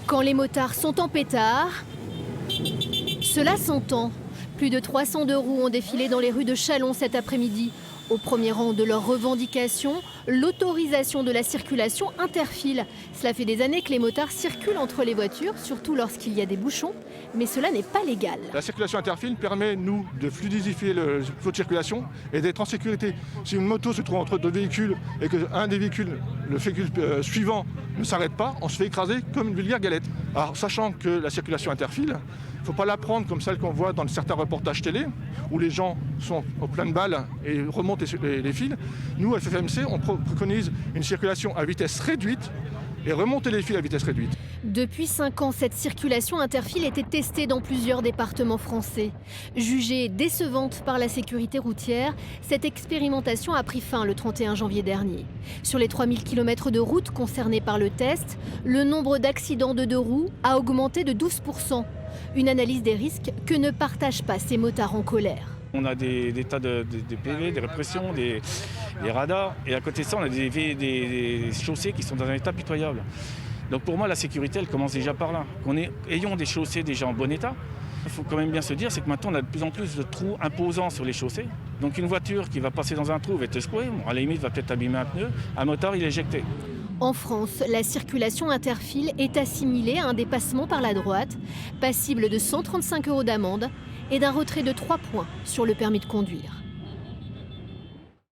Quand les motards sont en pétard, cela s'entend. Plus de 300 deux roues ont défilé dans les rues de Châlons cet après-midi. Au premier rang de leurs revendications, l'autorisation de la circulation interfile. Cela fait des années que les motards circulent entre les voitures, surtout lorsqu'il y a des bouchons, mais cela n'est pas légal. La circulation interfile permet, nous, de fluidifier le flot de circulation et d'être en sécurité. Si une moto se trouve entre deux véhicules et qu'un des véhicules, le véhicule suivant, ne s'arrête pas, on se fait écraser comme une vulgaire galette. Alors, sachant que la circulation interfile, il ne faut pas la prendre comme celle qu'on voit dans certains reportages télé, où les gens sont au plein de balles et remontent les fils. Nous, à FFMC, on préconise une circulation à vitesse réduite et remonter les fils à vitesse réduite. Depuis 5 ans, cette circulation interfile était testée dans plusieurs départements français. Jugée décevante par la sécurité routière, cette expérimentation a pris fin le 31 janvier dernier. Sur les 3000 km de route concernés par le test, le nombre d'accidents de deux roues a augmenté de 12%. Une analyse des risques que ne partagent pas ces motards en colère. On a des tas de PV, des répressions, des radars. Et à côté de ça, on a des chaussées qui sont dans un état pitoyable. Donc pour moi, la sécurité, elle commence déjà par là. Ayons des chaussées déjà en bon état. Il faut quand même bien se dire, c'est que maintenant, on a de plus en plus de trous imposants sur les chaussées. Donc une voiture qui va passer dans un trou va être secouée. Bon, à la limite, va peut-être abîmer un pneu. Un motard, il est éjecté. En France, la circulation interfile est assimilée à un dépassement par la droite, passible de 135 € d'amende et d'un retrait de 3 points sur le permis de conduire.